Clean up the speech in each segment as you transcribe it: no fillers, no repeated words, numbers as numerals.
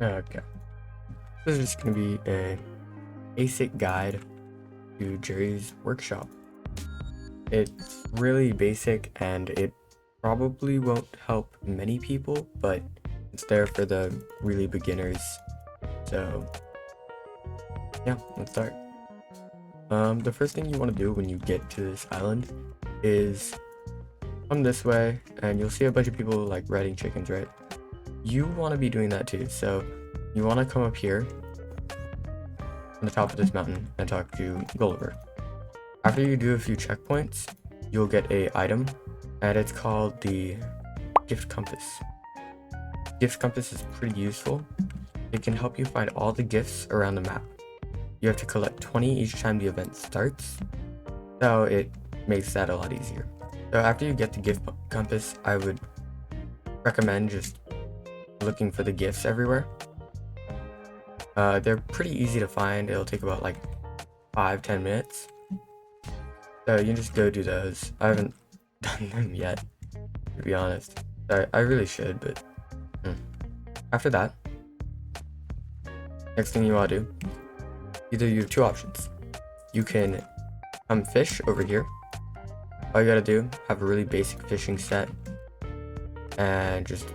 Okay. This is just going to be a basic guide to Jerry's workshop. It's really basic and it probably won't help many people, but it's there for the really beginners. So yeah, let's start. The first thing you want to do when you get to this island is come this way and you'll see a bunch of people like riding chickens, right? You want to be doing that too. So you want to come up here on the top of this mountain and talk to Gulliver. After you do a few checkpoints, you'll get a item and it's called the gift compass. Gift compass is pretty useful. It can help you find all the gifts around the map. You have to collect 20 each time the event starts, so it makes that a lot easier. So after you get the gift compass, I would recommend just looking for the gifts everywhere. They're pretty easy to find. It'll take about like 5-10 minutes. So you can just go do those. I haven't done them yet, to be honest. I really should, but after that, next thing you want to do, either you have two options. You can come fish over here. All you gotta do, have a really basic fishing set and just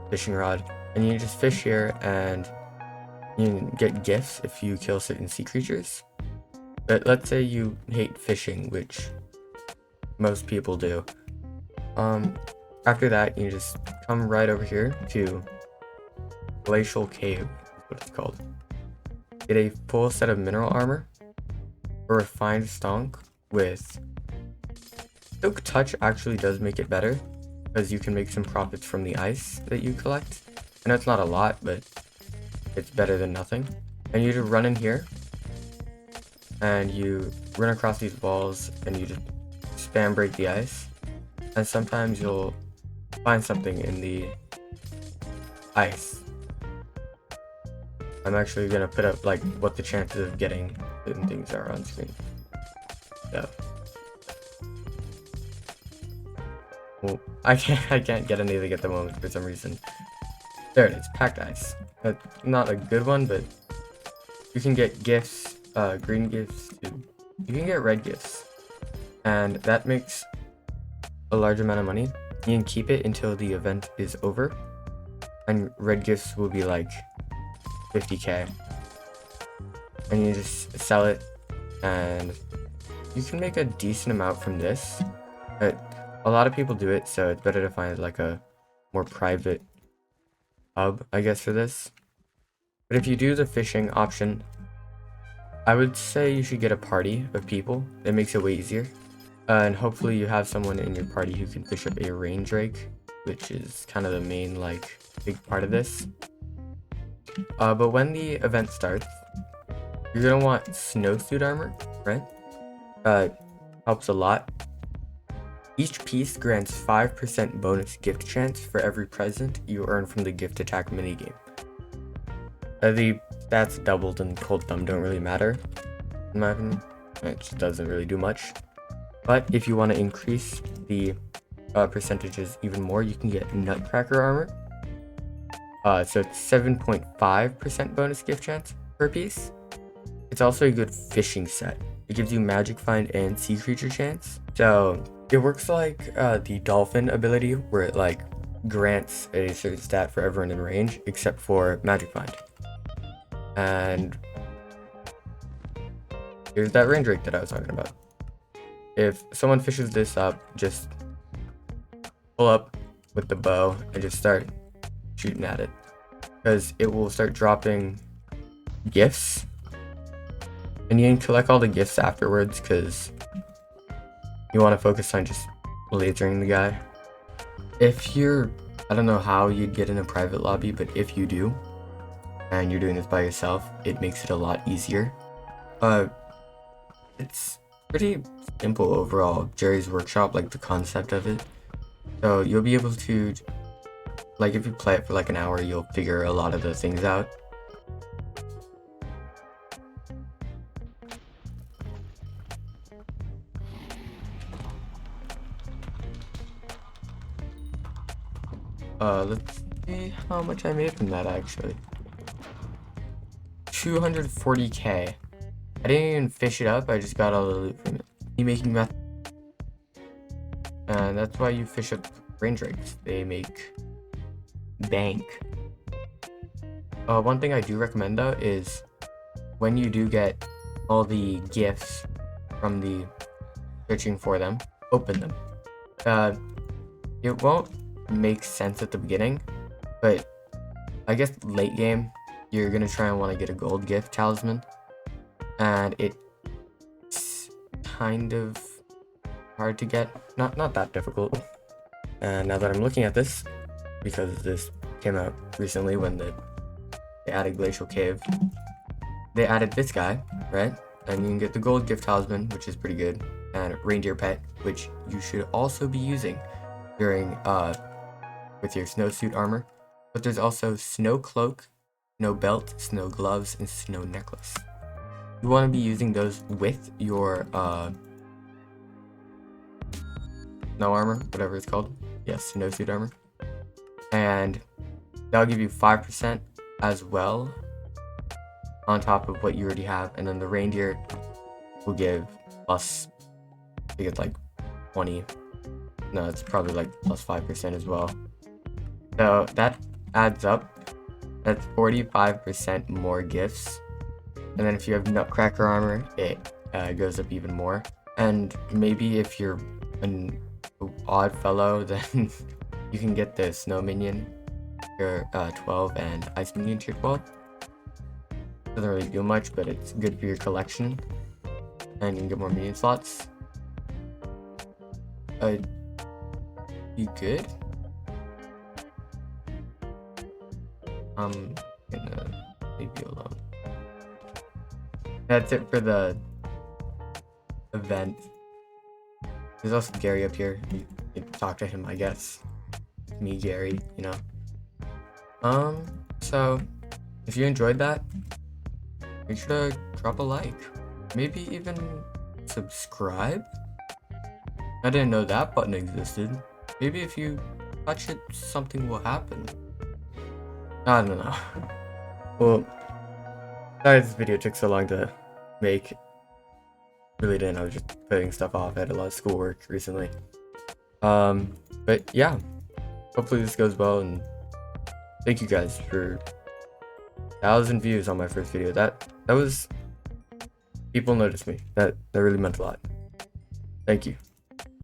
fishing rod. And you can just fish here and you can get gifts if you kill certain sea creatures. But let's say you hate fishing, which most people do. After that, you just come right over here to Glacial Cave, is what it's called. Get a full set of mineral armor, a refined stonk with Silk Touch actually does make it better, because you can make some profits from the ice that you collect. I know it's not a lot, but it's better than nothing. And you just run in here, and you run across these walls, and you just spam break the ice. And sometimes you'll find something in the ice. I'm actually gonna put up like what the chances of getting certain things are on screen. So, well, I can't get anything at the moment for some reason. There it is, packed ice. Not a good one, but you can get gifts, green gifts too. You can get red gifts, and that makes a large amount of money. You can keep it until the event is over, and red gifts will be like 50k, and you just sell it, and you can make a decent amount from this. But a lot of people do it, so it's better to find like a more private hub, I guess, for this. But if you do the fishing option, I would say you should get a party of people. It makes it way easier. And hopefully you have someone in your party who can fish up a rain drake, which is kind of the main like big part of this. But when the event starts, you're gonna want snowsuit armor, right? Helps a lot. Each piece grants 5% bonus gift chance for every present you earn from the gift attack minigame. The stats doubled and cold thumb don't really matter, in my opinion. It just doesn't really do much. But if you want to increase the percentages even more, you can get Nutcracker armor. So it's 7.5% bonus gift chance per piece. It's also a good fishing set. It gives you magic find and sea creature chance. So it works like the dolphin ability, where it like grants a certain stat for everyone in range except for magic find. And here's that rain drake that I was talking about. If someone fishes this up, just pull up with the bow and just start shooting at it, because it will start dropping gifts, and you can collect all the gifts afterwards because you want to focus on just lasering the guy. If you're, I don't know how you'd get in a private lobby, but if you do and you're doing this by yourself, it makes it a lot easier. It's pretty simple overall, Jerry's workshop, like the concept of it. So you'll be able to, like, if you play it for like an hour, you'll figure a lot of the things out. Let's see how much I made from that actually. 240k. I didn't even fish it up, I just got all the loot from it. Money making method. And that's why you fish up range drakes. They make bank. One thing I do recommend though is when you do get all the gifts from the searching for them, open them. It won't make sense at the beginning, but I guess late game you're gonna try and want to get a gold gift talisman, and it's kind of hard to get. Not that difficult. And now that I'm looking at this, because this came out recently when they added Glacial Cave, they added this guy, right? And you can get the gold gift talisman, which is pretty good, and reindeer pet, which you should also be using during with your snowsuit armor. But there's also snow cloak, snow belt, snow gloves, and snow necklace. You want to be using those with your snow armor, whatever it's called. Yes, snowsuit armor. And that'll give you 5% as well on top of what you already have. And then the reindeer will give plus, I think it's like 20. No, it's probably like plus 5% as well. So that adds up. That's 45% more gifts. And then if you have Nutcracker armor, it goes up even more. And maybe if you're an odd fellow, then you can get the Snow Minion tier 12 and Ice Minion tier 12. Doesn't really do much, but it's good for your collection. And you can get more minion slots. You good? I'm gonna leave you alone. That's it for the event. There's also Gary up here. You can talk to him, I guess. Me, Gary, you know. So if you enjoyed that, make sure to drop a like. Maybe even subscribe. I didn't know that button existed. Maybe if you touch it, something will happen. I don't know. Well, sorry this video took so long to make. Really didn't. I was just putting stuff off. I had a lot of schoolwork recently. But yeah, hopefully this goes well, and thank you guys for 1,000 views on my first video. That was, people noticed me. That really meant a lot. Thank you.